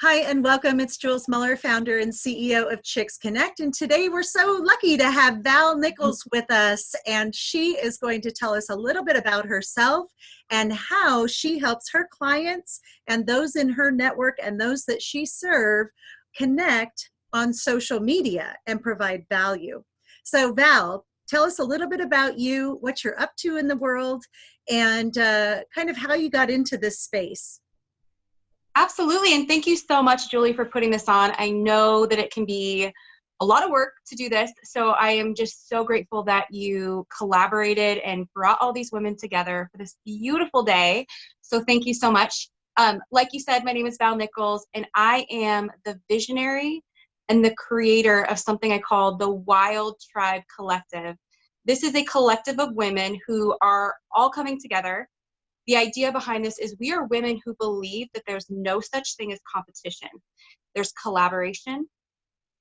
Hi and welcome. It's Jules Muller, founder and CEO of Chicks Connect. And today we're so lucky to have Val Nichols with us. And she is going to tell us a little bit about herself and how she helps her clients and those in her network and those that she serves connect on social media and provide value. So Val, tell us a little bit about you, what you're up to in the world, and kind of how you got into this space. Absolutely. And thank you so much, Julie, for putting this on. I know that it can be a lot of work to do this. So I am just so grateful that you collaborated and brought all these women together for this beautiful day. So thank you so much. Like you said, my name is Val Nichols, and I am the visionary and the creator of something I call the Wild Tribe Collective. This is a collective of women who are all coming together. The idea behind this is we are women who believe that there's no such thing as competition. There's collaboration.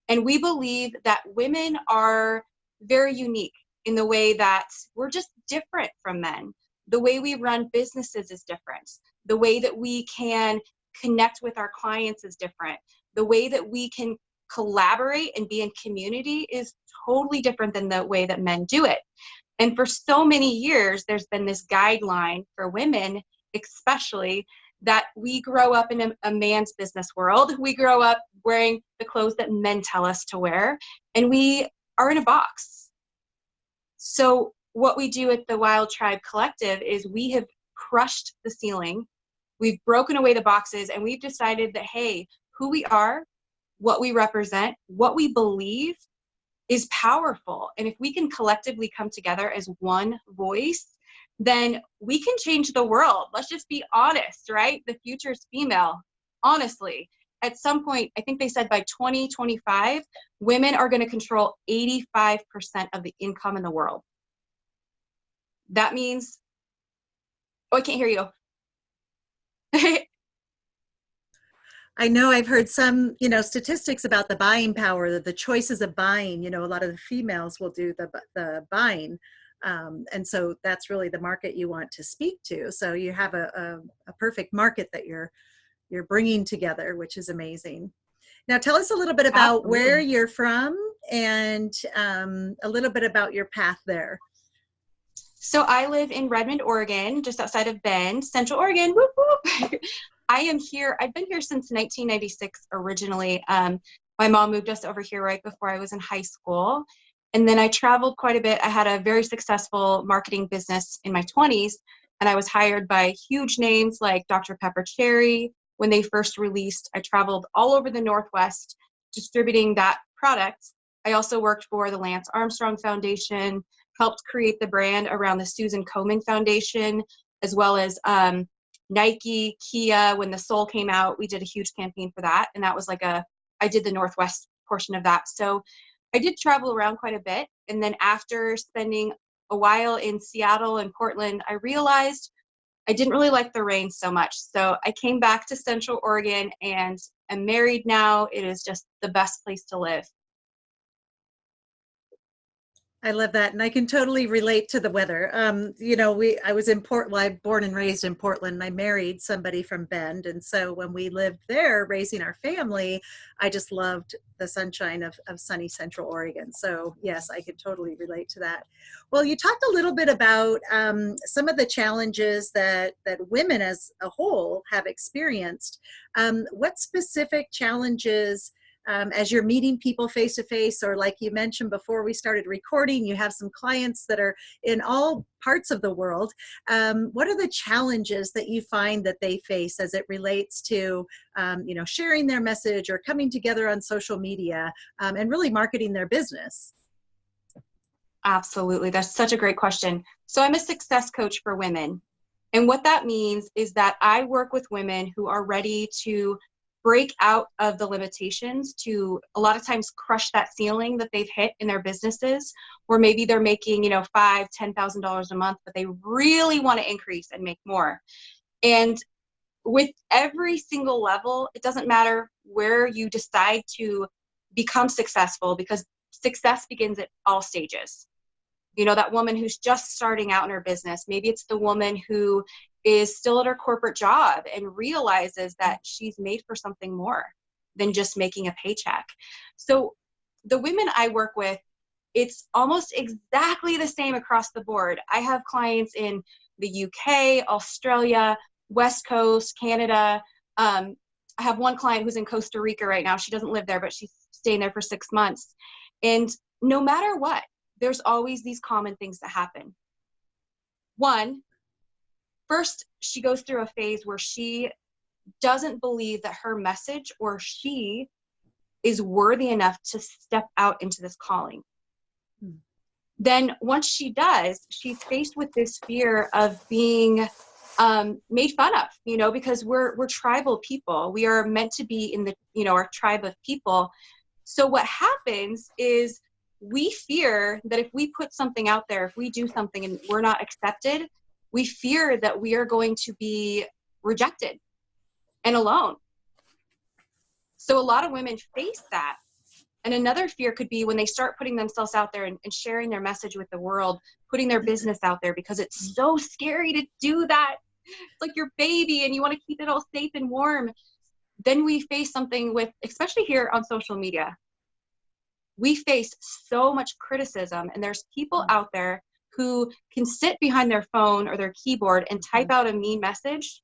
And we believe that women are very unique in the way that we're just different from men. The way we run businesses is different. The way that we can connect with our clients is different. The way that we can collaborate and be in community is totally different than the way that men do it. And for so many years, there's been this guideline for women, especially, that we grow up in a man's business world. We grow up wearing the clothes that men tell us to wear, and we are in a box. So what we do at the Wild Tribe Collective is we have crushed the ceiling. We've broken away the boxes, and we've decided that, hey, who we are, what we represent, what we believe, is powerful. And if we can collectively come together as one voice, then we can change the world. Let's just be honest, right? The future is female. Honestly, at some point, I think they said by 2025, women are going to control 85% of the income in the world. That means, oh, I can't hear you. I know I've heard some, statistics about the buying power, the choices of buying. A lot of the females will do the buying. And so that's really the market you want to speak to. So you have a perfect market that you're bringing together, which is amazing. Now, tell us a little bit about where you're from and a little bit about your path there. So I live in Redmond, Oregon, just outside of Bend, Central Oregon. Whoop, whoop. I am here. I've been here since 1996 originally. My mom moved us over here right before I was in high school. And then I traveled quite a bit. I had a very successful marketing business in my 20s, and I was hired by huge names like Dr. Pepper Cherry. When they first released, I traveled all over the Northwest distributing that product. I also worked for the Lance Armstrong Foundation, helped create the brand around the Susan Komen Foundation, as well as Nike, Kia. When the Soul came out, we did a huge campaign for that. And that was I did the Northwest portion of that. So I did travel around quite a bit. And then after spending a while in Seattle and Portland, I realized I didn't really like the rain so much. So I came back to Central Oregon and I'm married now. It is just the best place to live. I love that. And I can totally relate to the weather. I was in Portland, I'm born and raised in Portland. I married somebody from Bend. And so when we lived there raising our family, I just loved the sunshine of sunny Central Oregon. So yes, I could totally relate to that. Well, you talked a little bit about some of the challenges that women as a whole have experienced. What specific challenges as you're meeting people face to face, or like you mentioned before we started recording, you have some clients that are in all parts of the world. What are the challenges that you find that they face as it relates to, sharing their message or coming together on social media and really marketing their business? Absolutely. That's such a great question. So I'm a success coach for women. And what that means is that I work with women who are ready to break out of the limitations, to a lot of times crush that ceiling that they've hit in their businesses, where maybe they're making, $5,000, $10,000 a month, but they really want to increase and make more. And with every single level, it doesn't matter where you decide to become successful, because success begins at all stages. That woman who's just starting out in her business, maybe it's the woman who is still at her corporate job and realizes that she's made for something more than just making a paycheck. So the women I work with, it's almost exactly the same across the board. I have clients in the UK, Australia, West Coast, Canada. I have one client who's in Costa Rica right now. She doesn't live there, but she's staying there for 6 months. And no matter what, there's always these common things that happen. One, first, she goes through a phase where she doesn't believe that her message or she is worthy enough to step out into this calling. Then once she does, she's faced with this fear of being made fun of, you know, because we're tribal people. We are meant to be in the, you know, our tribe of people. So what happens is we fear that if we put something out there, if we do something and we're not accepted, we fear that we are going to be rejected and alone. So a lot of women face that. And another fear could be when they start putting themselves out there and sharing their message with the world, putting their business out there, because it's so scary to do that. It's like your baby and you want to keep it all safe and warm. Then we face something with, especially here on social media, we face so much criticism, and there's people out there who can sit behind their phone or their keyboard and type out a mean message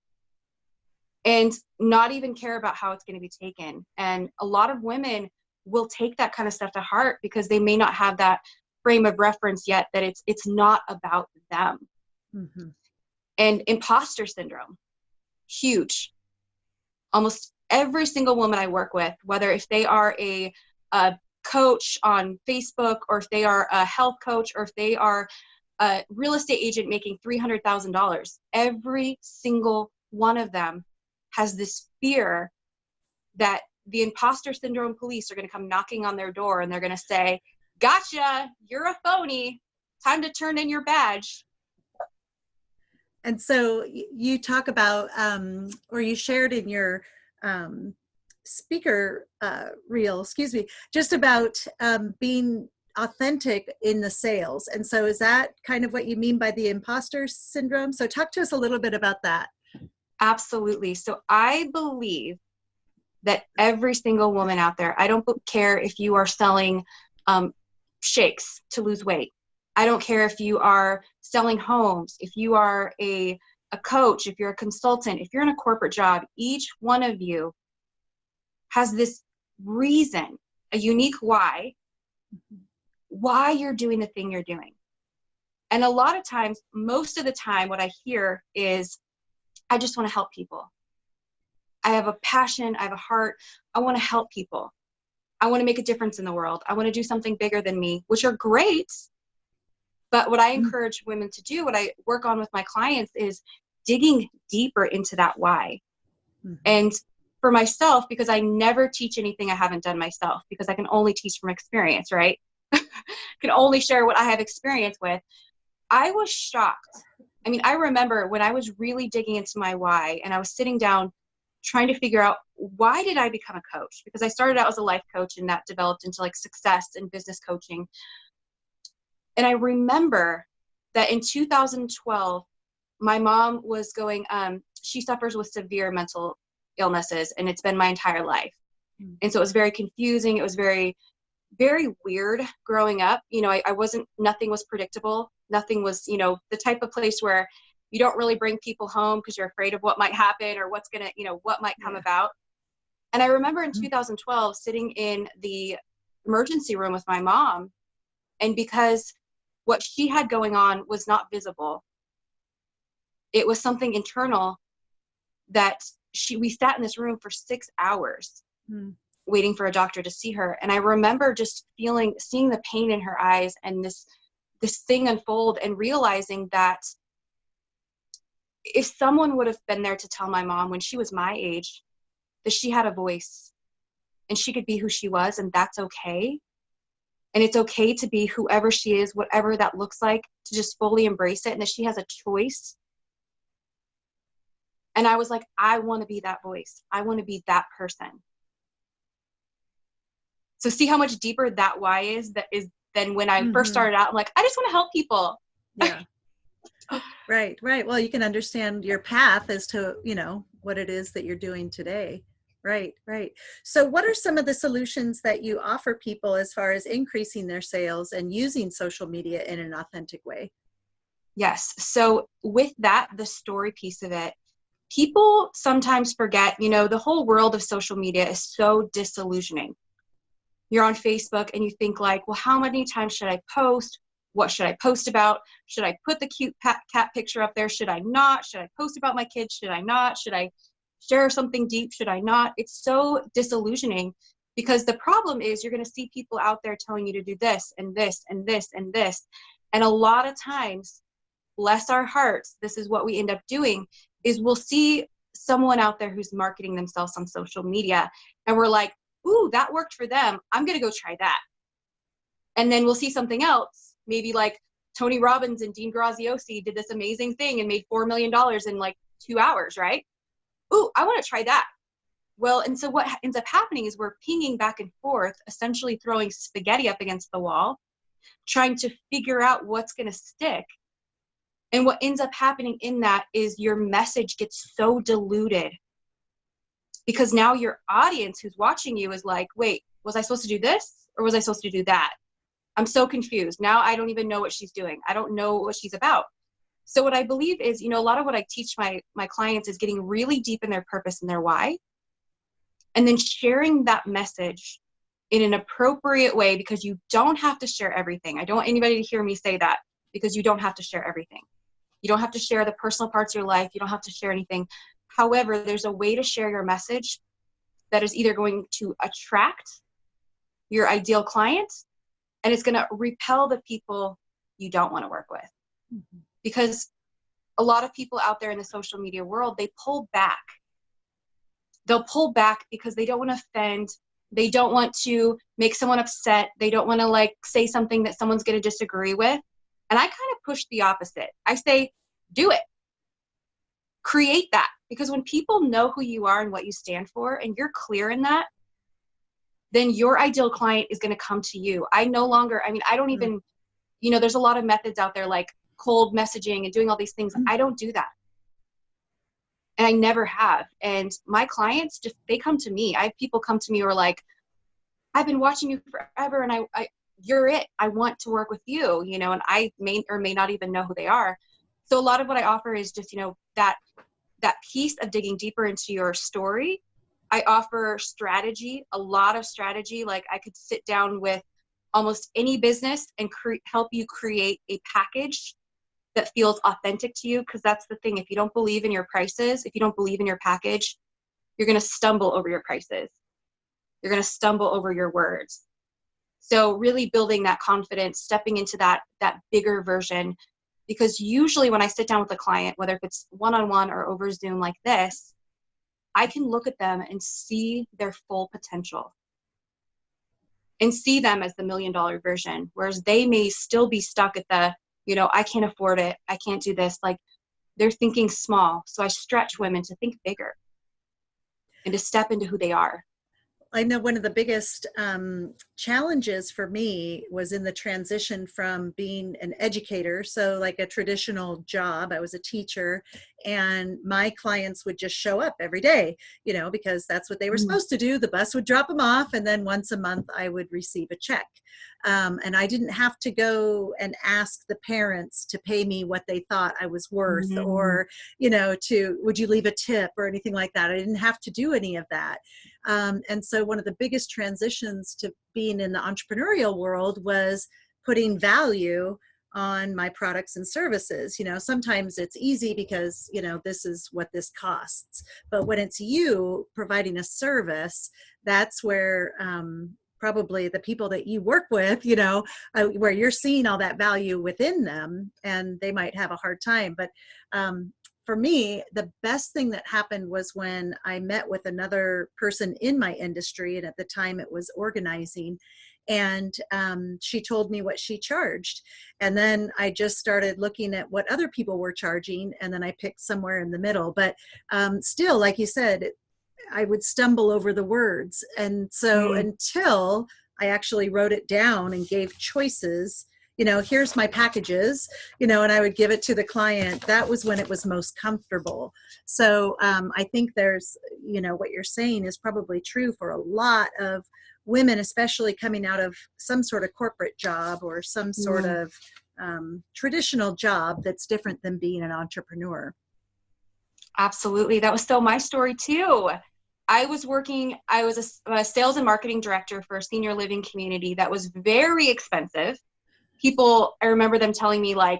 and not even care about how it's going to be taken. And a lot of women will take that kind of stuff to heart because they may not have that frame of reference yet, that it's not about them. Mm-hmm. And imposter syndrome, huge. Almost every single woman I work with, whether if they are a coach on Facebook, or if they are a health coach, or if they are a real estate agent making $300,000, every single one of them has this fear that the imposter syndrome police are going to come knocking on their door and they're going to say, "Gotcha, you're a phony. Time to turn in your badge." And so you talk about, or you shared in your speaker reel, just about being authentic in the sales. And so is that kind of what you mean by the imposter syndrome? So talk to us a little bit about that. Absolutely. So I believe that every single woman out there, I don't care if you are selling shakes to lose weight. I don't care if you are selling homes, if you are a coach, if you're a consultant, if you're in a corporate job, each one of you has this reason, a unique why you're doing the thing you're doing. And a lot of times, most of the time, what I hear is, I just want to help people. I have a passion, I have a heart, I want to help people. I want to make a difference in the world. I want to do something bigger than me, which are great. But what I encourage women to do, what I work on with my clients, is digging deeper into that why. Mm-hmm. And for myself, because I never teach anything I haven't done myself, because I can only teach from experience, right? Can only share what I have experience with. I was shocked. I mean, I remember when I was really digging into my why, and I was sitting down trying to figure out, why did I become a coach? Because I started out as a life coach, and that developed into like success and business coaching. And I remember that in 2012, my mom was going, she suffers with severe mental illnesses, and it's been my entire life. And so it was very confusing. It was very, very weird growing up. You know, nothing was predictable. Nothing was, you know, the type of place where you don't really bring people home because you're afraid of what might happen or what's going to, you know, what might come about. And I remember in 2012 sitting in the emergency room with my mom, and because what she had going on was not visible, it was something internal, that we sat in this room for 6 hours waiting for a doctor to see her. And I remember just seeing the pain in her eyes, and this thing unfold, and realizing that if someone would have been there to tell my mom when she was my age that she had a voice and she could be who she was, and that's okay. And it's okay to be whoever she is, whatever that looks like, to just fully embrace it, and that she has a choice. And I was like, I want to be that voice. I want to be that person. So see how much deeper that why is than when I first started out. I'm like, I just want to help people. Yeah. Right, right. Well, you can understand your path as to, what it is that you're doing today. Right, right. So what are some of the solutions that you offer people as far as increasing their sales and using social media in an authentic way? Yes. So with that, the story piece of it, people sometimes forget, the whole world of social media is so disillusioning. You're on Facebook and you think like, well, how many times should I post? What should I post about? Should I put the cute cat picture up there? Should I not? Should I post about my kids? Should I not? Should I share something deep? Should I not? It's so disillusioning because the problem is you're going to see people out there telling you to do this and this and this and this. And a lot of times, bless our hearts, this is what we end up doing is we'll see someone out there who's marketing themselves on social media and we're like, ooh, that worked for them. I'm going to go try that. And then we'll see something else, maybe like Tony Robbins and Dean Graziosi did this amazing thing and made $4 million in like 2 hours, right? Ooh, I want to try that. Well, and so what ends up happening is we're pinging back and forth, essentially throwing spaghetti up against the wall, trying to figure out what's going to stick. And what ends up happening in that is your message gets so diluted because now your audience who's watching you is like, wait, was I supposed to do this or was I supposed to do that? I'm so confused. Now I don't even know what she's doing. I don't know what she's about. So what I believe is, a lot of what I teach my clients is getting really deep in their purpose and their why, and then sharing that message in an appropriate way because you don't have to share everything. I don't want anybody to hear me say that because you don't have to share everything. You don't have to share the personal parts of your life. You don't have to share anything. However, there's a way to share your message that is either going to attract your ideal client and it's going to repel the people you don't want to work with. Mm-hmm. Because a lot of people out there in the social media world, they pull back. They'll pull back because they don't want to offend. They don't want to make someone upset. They don't want to say something that someone's going to disagree with. And I kind of push the opposite. I say, do it. Create that. Because when people know who you are and what you stand for, and you're clear in that, then your ideal client is going to come to you. I don't even, there's a lot of methods out there like cold messaging and doing all these things. I don't do that. And I never have. And my clients they come to me. I have people come to me who are like, I've been watching you forever and you're it. I want to work with you, and I may or may not even know who they are. So a lot of what I offer is just, that piece of digging deeper into your story. I offer strategy, a lot of strategy. Like I could sit down with almost any business and help you create a package that feels authentic to you. Because that's the thing. If you don't believe in your prices, if you don't believe in your package, you're going to stumble over your prices. You're going to stumble over your words. So really building that confidence, stepping into that bigger version. Because usually when I sit down with a client, whether if it's one-on-one or over Zoom like this, I can look at them and see their full potential and see them as the $1 million version, whereas they may still be stuck at the, I can't afford it. I can't do this. Like they're thinking small. So I stretch women to think bigger and to step into who they are. I know one of the biggest challenges for me was in the transition from being an educator, so like a traditional job. I was a teacher, and my clients would just show up every day, because that's what they were supposed to do. The bus would drop them off, and then once a month I would receive a check. And I didn't have to go and ask the parents to pay me what they thought I was worth, or, would you leave a tip or anything like that. I didn't have to do any of that. And so one of the biggest transitions to being in the entrepreneurial world was putting value on my products and services. Sometimes it's easy because, this is what this costs. But when it's you providing a service, that's where probably the people that you work with, where you're seeing all that value within them, and they might have a hard time. But for me, the best thing that happened was when I met with another person in my industry, and at the time it was organizing, and she told me what she charged. And then I just started looking at what other people were charging, and then I picked somewhere in the middle. But still, like you said, I would stumble over the words. And so until I actually wrote it down and gave choices, here's my packages, and I would give it to the client. That was when it was most comfortable. So I think there's, what you're saying is probably true for a lot of women, especially coming out of some sort of corporate job or some sort of traditional job that's different than being an entrepreneur. Absolutely. That was so my story too. I was a sales and marketing director for a senior living community that was very expensive. People, I remember them telling me like,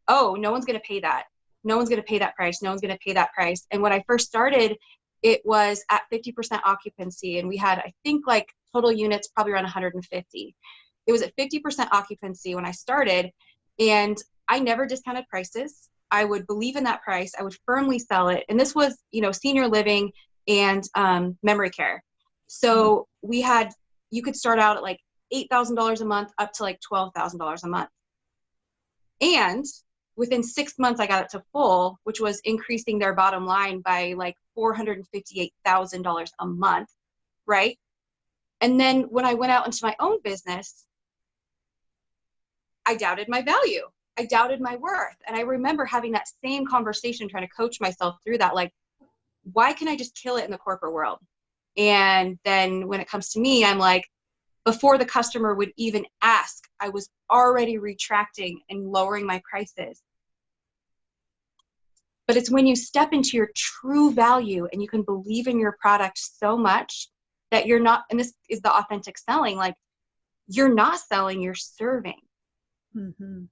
oh, no one's going to pay that. No one's going to pay that price. No one's going to pay that price. And when I first started, it was at 50% occupancy. And we had, I think, like total units, probably around 150. It was at 50% occupancy when I started. And I never discounted prices. I would believe in that price. I would firmly sell it. And this was, senior living and memory care. So you could start out at like $8,000 a month up to like $12,000 a month. And within 6 months, I got it to full, which was increasing their bottom line by like $458,000 a month, right? And then when I went out into my own business, I doubted my value. I doubted my worth. And I remember having that same conversation, trying to coach myself through that. Like, why can I just kill it in the corporate world? And then when it comes to me, I'm like, before the customer would even ask, I was already retracting and lowering my prices. But it's when you step into your true value and you can believe in your product so much that you're not, and this is the authentic selling, like you're not selling, you're serving. Mm-hmm.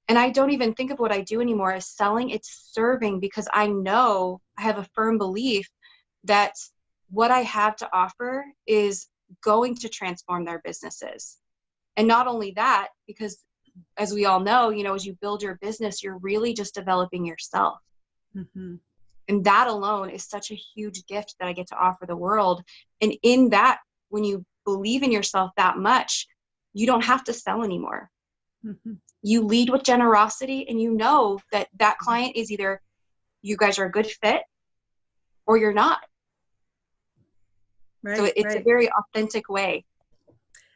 And I don't even think of what I do anymore as selling, it's serving, because I know, I have a firm belief that what I have to offer is going to transform their businesses. And not only that, because as we all know, as you build your business, you're really just developing yourself. Mm-hmm. And that alone is such a huge gift that I get to offer the world. And in that, when you believe in yourself that much, you don't have to sell anymore. Mm-hmm. You lead with generosity, and you know that that client is either you guys are a good fit or you're not. Right, So it's right. a very authentic way.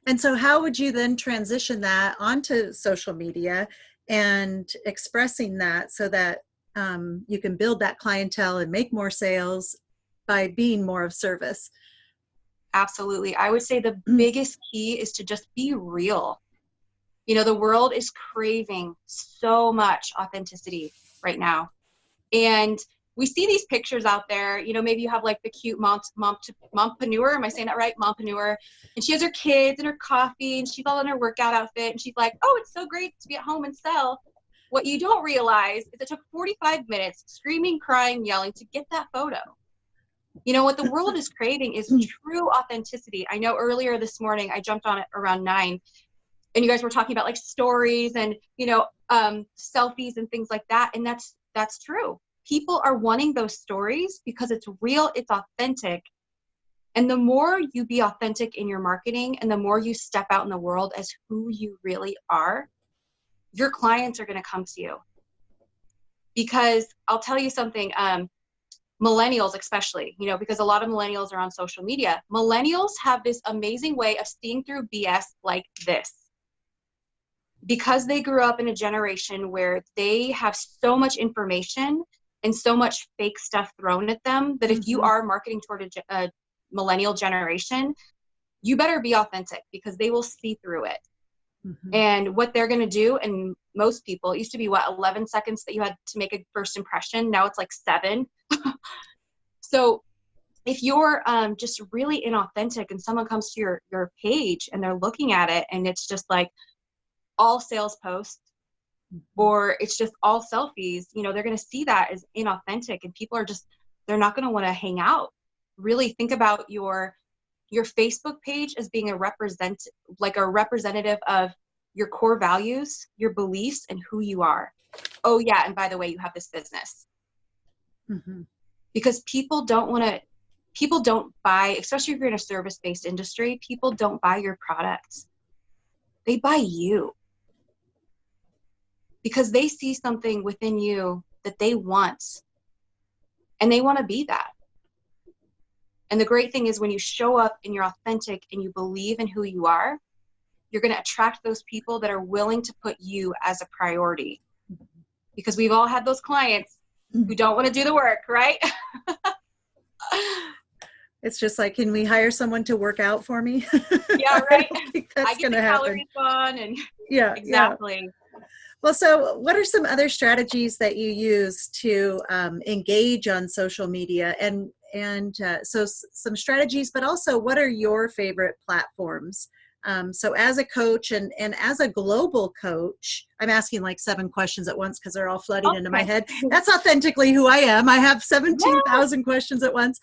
And so how would you then transition that onto social media and expressing that so that you can build that clientele and make more sales by being more of service? Absolutely. I would say the biggest key is to just be real. The world is craving so much authenticity right now. And we see these pictures out there, maybe you have like the cute mompreneur. Am I saying that right? Mompreneur. And she has her kids and her coffee and she's all in her workout outfit. And she's like, oh, it's so great to be at home and sell. What you don't realize is it took 45 minutes screaming, crying, yelling to get that photo. What the world is craving is true authenticity. I know earlier this morning, I jumped on it around 9, and you guys were talking about like stories and, selfies and things like that. And that's true. People are wanting those stories because it's real, it's authentic. And the more you be authentic in your marketing and the more you step out in the world as who you really are, your clients are going to come to you. Because I'll tell you something, millennials especially, because a lot of millennials are on social media. Millennials have this amazing way of seeing through BS like this. Because they grew up in a generation where they have so much information and so much fake stuff thrown at them that if you are marketing toward a millennial generation, you better be authentic because they will see through it. Mm-hmm. And what they're going to do, and most people, it used to be 11 seconds that you had to make a first impression. Now it's like 7. So if you're just really inauthentic and someone comes to your page and they're looking at it and it's just like all sales posts or it's just all selfies, they're going to see that as inauthentic, and people are just, they're not going to want to hang out. Really think about your Facebook page as being a representative of your core values, your beliefs, and who you are. Oh yeah, and by the way, you have this business. Mm-hmm. Because people don't buy, especially if you're in a service-based industry, people don't buy your products. They buy you. Because they see something within you that they want. And they want to be that. And the great thing is when you show up and you're authentic and you believe in who you are, you're going to attract those people that are willing to put you as a priority. Because we've all had those clients who don't want to do the work, right? It's just like, can we hire someone to work out for me? Yeah, right. I don't think that's I get going the to happen. calories on, and Yeah, exactly. Yeah. Well, so what are some other strategies that you use to engage on social media, and so some strategies, but also what are your favorite platforms? So as a coach and as a global coach, I'm asking like 7 questions at once because they're all flooding into my head. That's authentically who I am. I have 17,000 questions at once.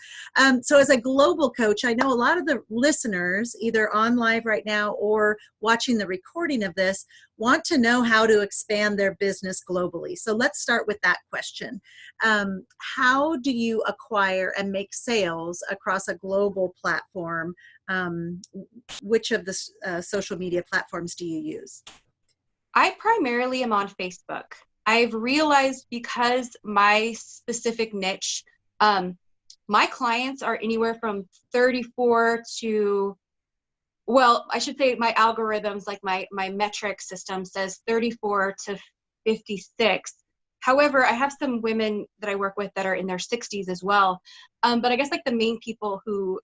So as a global coach, I know a lot of the listeners, either on live right now or watching the recording of this, want to know how to expand their business globally. So let's start with that question. How do you acquire and make sales across a global platform? Which of the social media platforms do you use? I primarily am on Facebook. I've realized because my specific niche, my clients are anywhere from 34 to, well, I should say my algorithms, like my metric system says 34 to 56. However, I have some women that I work with that are in their 60s as well. But I guess like the main people who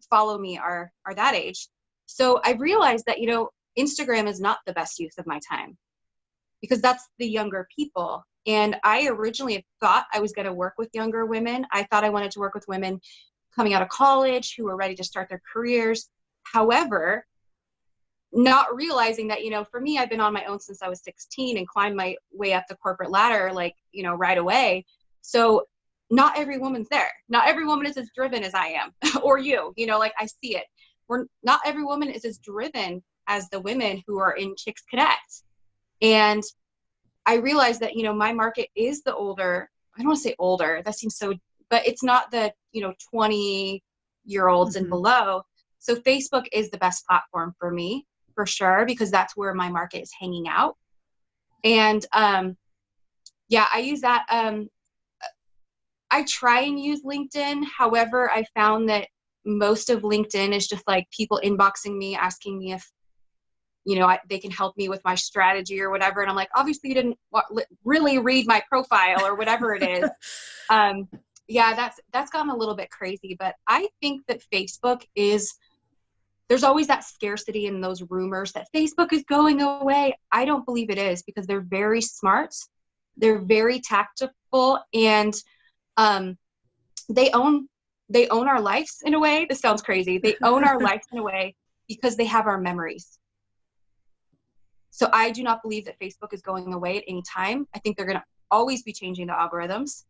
follow me are that age. So I've realized that, Instagram is not the best use of my time because that's the younger people. And I originally thought I was going to work with younger women. I thought I wanted to work with women coming out of college who were ready to start their careers. However, not realizing that, for me, I've been on my own since I was 16 and climbed my way up the corporate ladder, right away. So not every woman's there. Not every woman is as driven as I am or you, I see it. Not every woman is as driven as the women who are in Chicks Connect. And I realized that, my market is the older, I don't want to say older, that seems so, but it's not the, 20-year-olds and below. So Facebook is the best platform for me, for sure, because that's where my market is hanging out. And I use that. I try and use LinkedIn. However, I found that most of LinkedIn is just like people inboxing me, asking me if, they can help me with my strategy or whatever. And I'm like, obviously you didn't really read my profile or whatever it is. That's gotten a little bit crazy, but I think that Facebook there's always that scarcity in those rumors that Facebook is going away. I don't believe it is because they're very smart. They're very tactful, and they own our lives in a way. This sounds crazy. They own our lives in a way because they have our memories. So I do not believe that Facebook is going away at any time. I think they're going to always be changing the algorithms.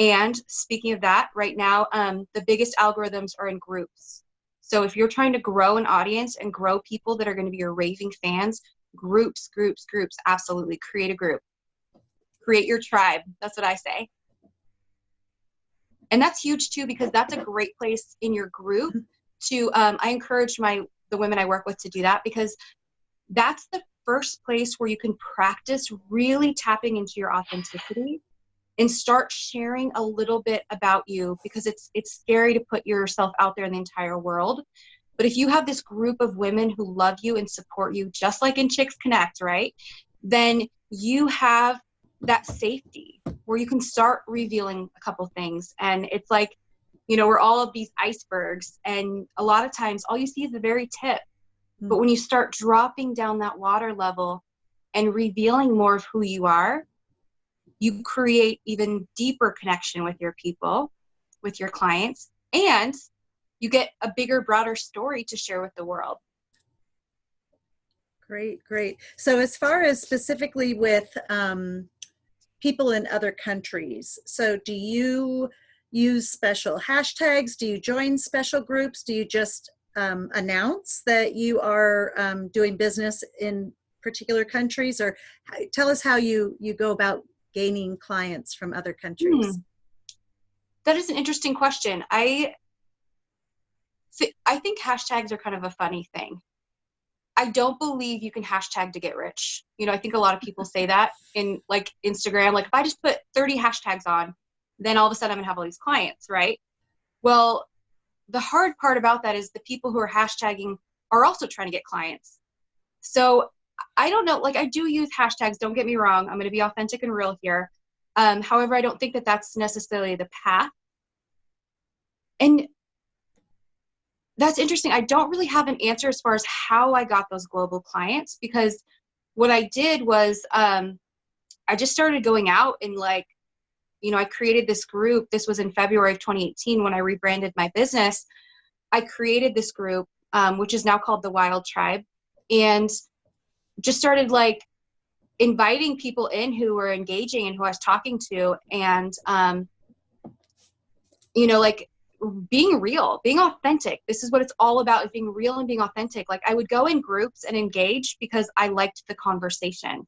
And speaking of that, right now, the biggest algorithms are in groups. So if you're trying to grow an audience and grow people that are going to be your raving fans, groups, absolutely. Create a group. Create your tribe. That's what I say. And that's huge too, because that's a great place in your group to, I encourage the women I work with to do that, because that's the first place where you can practice really tapping into your authenticity and start sharing a little bit about you, because it's scary to put yourself out there in the entire world. But if you have this group of women who love you and support you, just like in Chicks Connect, right? Then you have that safety where you can start revealing a couple things. And it's like, we're all of these icebergs, and a lot of times all you see is the very tip. But when you start dropping down that water level and revealing more of who you are, you create even deeper connection with your people, with your clients, and you get a bigger, broader story to share with the world. Great. So as far as specifically with people in other countries, so do you use special hashtags? Do you join special groups? Do you just announce that you are doing business in particular countries? Or tell us how you go about gaining clients from other countries. That is an interesting question. I think hashtags are kind of a funny thing. I don't believe you can hashtag to get rich. I think a lot of people say that in like Instagram, like if I just put 30 hashtags on, then all of a sudden I'm gonna have all these clients, right? Well, the hard part about that is the people who are hashtagging are also trying to get clients. So I don't know, like I do use hashtags, don't get me wrong. I'm going to be authentic and real here. However, I don't think that that's necessarily the path. And that's interesting. I don't really have an answer as far as how I got those global clients, because what I did was I just started going out and like, you know, I created this group. This was in February of 2018 when I rebranded my business. I created this group, which is now called the Wild Tribe, and just started like inviting people in who were engaging and who I was talking to. And, you know, like being real, being authentic. This is what it's all about, is being real and being authentic. Like I would go in groups and engage because I liked the conversation.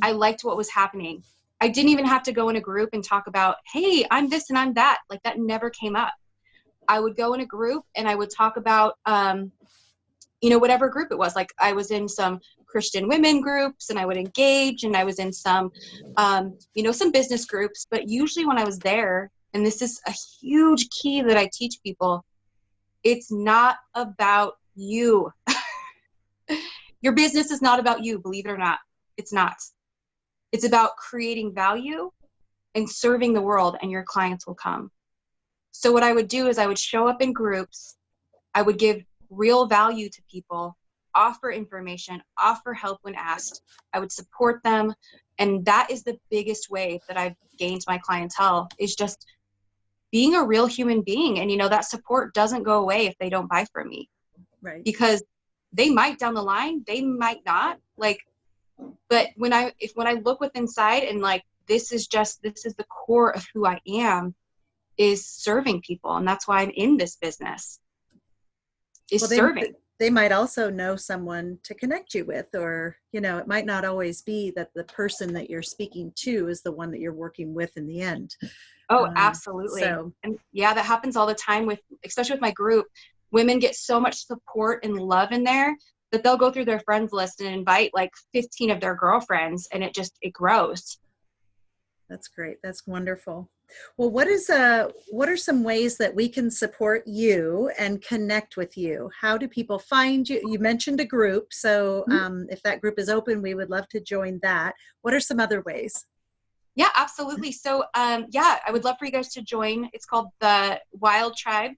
I liked what was happening. I didn't even have to go in a group and talk about, hey, I'm this and I'm that. Like that never came up. I would go in a group and I would talk about, you know, whatever group it was. Like I was in some Christian women groups and I would engage, and I was in some, you know, some business groups. But usually when I was there, and this is a huge key that I teach people, it's not about you. Your business is not about you, believe it or not. It's not. It's about creating value and serving the world, and your clients will come. So what I would do is I would show up in groups. I would give real value to people, offer information, offer help when asked. I would support them. And that is the biggest way that I've gained my clientele, is just being a real human being. And, you know, that support doesn't go away if they don't buy from me. Right. Because they might down the line, they might not. Like, but when I look with inside and like, this is the core of who I am, is serving people. And that's why I'm in this business, is serving. They might also know someone to connect you with, or, you know, it might not always be that the person that you're speaking to is the one that you're working with in the end. Oh, absolutely. And yeah, that happens all the time with, especially with my group. Women get so much support and love in there that they'll go through their friends list and invite like 15 of their girlfriends, and it grows. That's great. That's wonderful. Well, what are some ways that we can support you and connect with you? How do people find you? You mentioned a group. So if that group is open, we would love to join that. What are some other ways? Yeah, absolutely. So yeah, I would love for you guys to join. It's called the Wild Tribe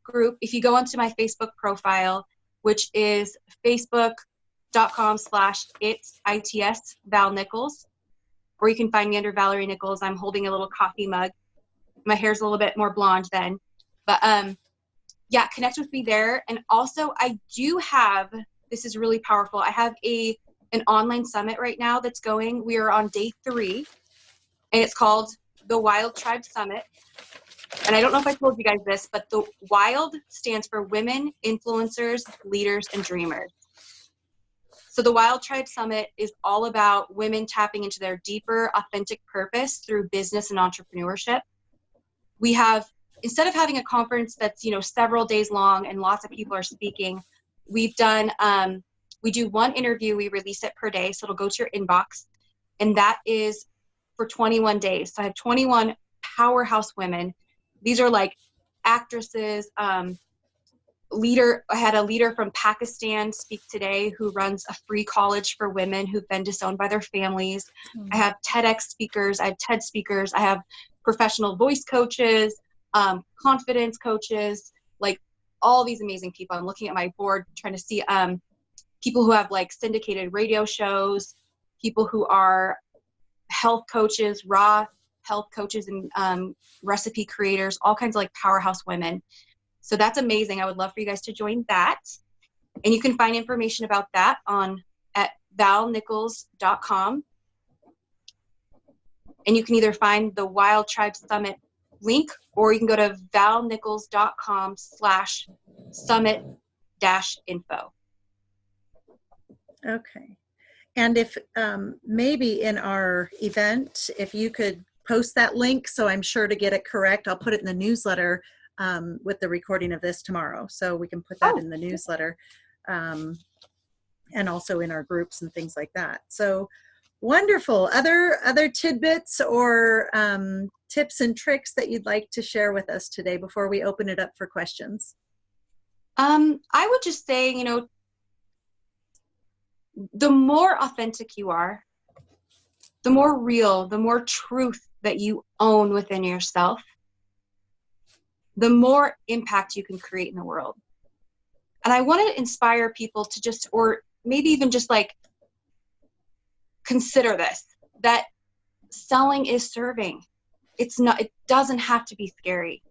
group. If you go onto my Facebook profile, which is facebook.com/its Val Nichols, or you can find me under Valerie Nichols. I'm holding a little coffee mug. My hair's a little bit more blonde then. But yeah, connect with me there. And also I do have, this is really powerful, I have an online summit right now that's going. We are on day 3, and it's called the Wild Tribe Summit. And I don't know if I told you guys this, but the WILD stands for Women, Influencers, Leaders, and Dreamers. So the Wild Tribe Summit is all about women tapping into their deeper, authentic purpose through business and entrepreneurship. We have, instead of having a conference that's, you know, several days long and lots of people are speaking, we've done, we do one interview, we release it per day, so it'll go to your inbox, and that is for 21 days. So I have 21 powerhouse women. These are like actresses, I had a leader from Pakistan speak today who runs a free college for women who've been disowned by their families. I have TEDx speakers, I have TED speakers, I have professional voice coaches, confidence coaches, like all these amazing people. I'm looking at my board trying to see people who have like syndicated radio shows, people who are health coaches, raw health coaches, and recipe creators, all kinds of like powerhouse women. So that's amazing. I would love for you guys to join that. And you can find information about that at valnichols.com. And you can either find the Wild Tribe Summit link, or you can go to valnichols.com/summit-info. Okay. And if maybe in our event, if you could post that link, so I'm sure to get it correct, I'll put it in the newsletter with the recording of this tomorrow. So we can put that in the newsletter and also in our groups and things like that. So wonderful. Other tidbits or tips and tricks that you'd like to share with us today before we open it up for questions? I would just say, you know, the more authentic you are, the more real, the more truth that you own within yourself, the more impact you can create in the world. And I want to inspire people to just, or maybe even just like, consider this, that selling is serving. It's not, it doesn't have to be scary.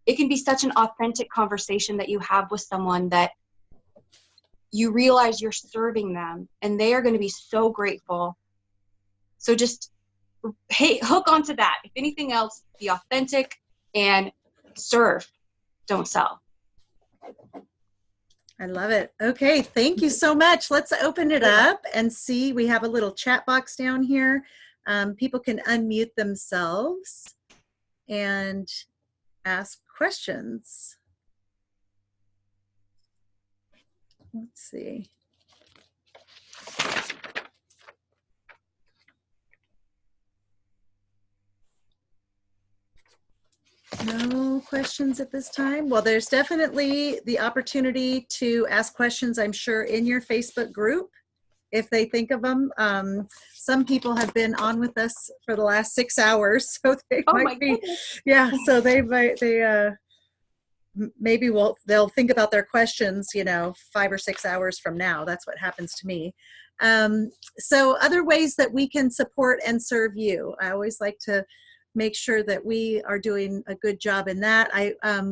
It can be such an authentic conversation that you have with someone that you realize you're serving them and they are going to be so grateful. So just, hey, hook onto that. If anything else, be authentic and serve, don't sell. I love it. Okay, thank you so much. Let's open it up and see. We have a little chat box down here. People can unmute themselves and ask questions. Let's see. No questions at this time. Well, there's definitely the opportunity to ask questions, I'm sure, in your Facebook group, if they think of them. Some people have been on with us for the last 6 hours, so they might be, yeah, so they might, maybe they'll think about their questions, 5 or 6 hours from now. That's what happens to me. So other ways that we can support and serve you. I always like to make sure that we are doing a good job in that.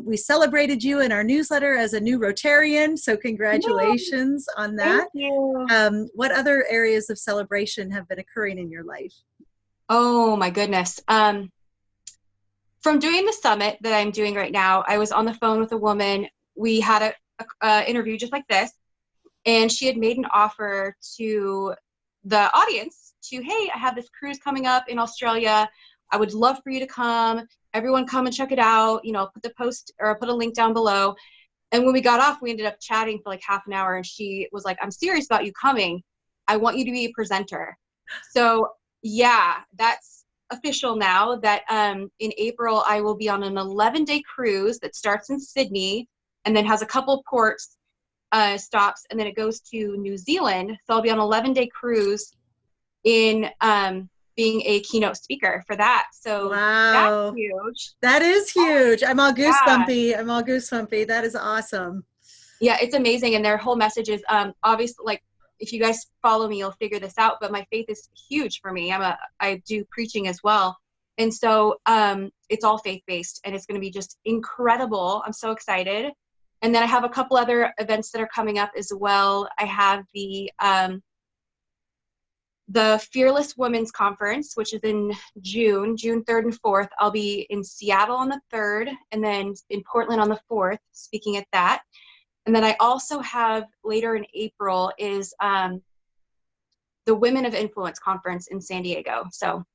We celebrated you in our newsletter as a new Rotarian, so congratulations on that. Thank you. What other areas of celebration have been occurring in your life? Oh my goodness. From doing the summit that I'm doing right now, I was on the phone with a woman. We had a interview just like this, and she had made an offer to the audience to, hey, I have this cruise coming up in Australia. I would love for you to come. Everyone come and check it out. Put the post or put a link down below. And when we got off, we ended up chatting for like half an hour. And she was like, I'm serious about you coming. I want you to be a presenter. So yeah, that's official now that in April, I will be on an 11-day cruise that starts in Sydney and then has a couple ports stops. And then it goes to New Zealand. So I'll be on an 11-day cruise in being a keynote speaker for that. So wow, that's huge. That is huge. I'm all goosebumpy. Yeah. I'm all goosebumpy. That is awesome. Yeah, it's amazing. And their whole message is obviously, like, if you guys follow me, you'll figure this out. But my faith is huge for me. I do preaching as well. And so it's all faith-based and it's going to be just incredible. I'm so excited. And then I have a couple other events that are coming up as well. I have the Fearless Women's Conference, which is in June 3rd and 4th. I'll be in Seattle on the 3rd and then in Portland on the 4th, speaking at that. And then I also have later in April is the Women of Influence Conference in San Diego. So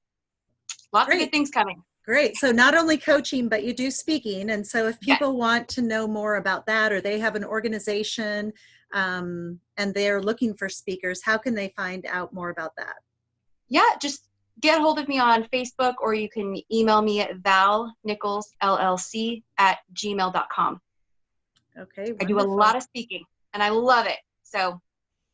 lots of good things coming. Great. So not only coaching, but you do speaking. And so if people want to know more about that, or they have an organization and they're looking for speakers, how can they find out more about that? Yeah, just get a hold of me on Facebook, or you can email me at valnicholsllc@gmail.com. Okay. Wonderful. I do a lot of speaking and I love it. So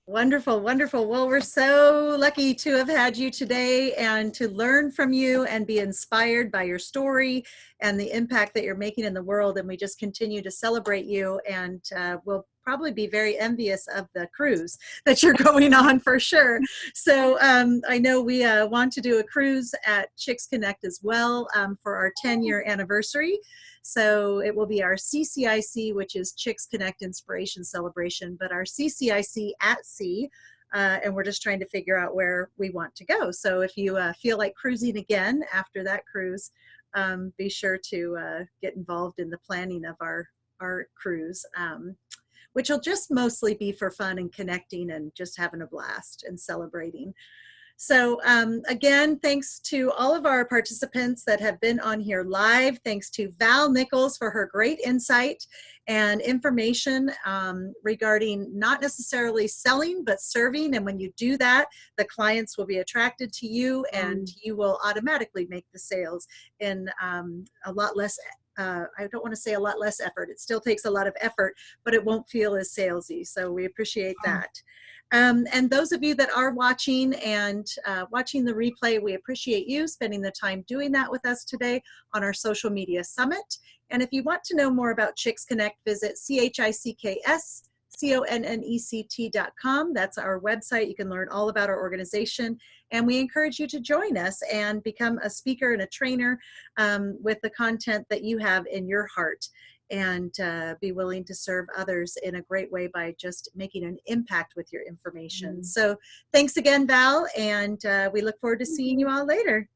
wonderful, wonderful. Well, we're so lucky to have had you today and to learn from you and be inspired by your story and the impact that you're making in the world. And we just continue to celebrate you, and we'll probably be very envious of the cruise that you're going on for sure. So I know we want to do a cruise at Chicks Connect as well for our 10-year anniversary. So it will be our CCIC, which is Chicks Connect Inspiration Celebration, but our CCIC at sea, and we're just trying to figure out where we want to go. So if you feel like cruising again after that cruise, be sure to get involved in the planning of our cruise, which will just mostly be for fun and connecting and just having a blast and celebrating. So again, thanks to all of our participants that have been on here live. Thanks to Val Nichols for her great insight and information regarding not necessarily selling, but serving. And when you do that, the clients will be attracted to you and you will automatically make the sales in a lot less I don't want to say a lot less effort. It still takes a lot of effort, but it won't feel as salesy. So we appreciate that. And those of you that are watching and watching the replay, we appreciate you spending the time doing that with us today on our social media summit. And if you want to know more about Chicks Connect, visit ChicksConnect.com. That's our website. You can learn all about our organization. And we encourage you to join us and become a speaker and a trainer with the content that you have in your heart, and be willing to serve others in a great way by just making an impact with your information. So thanks again, Val, and we look forward to seeing you all later.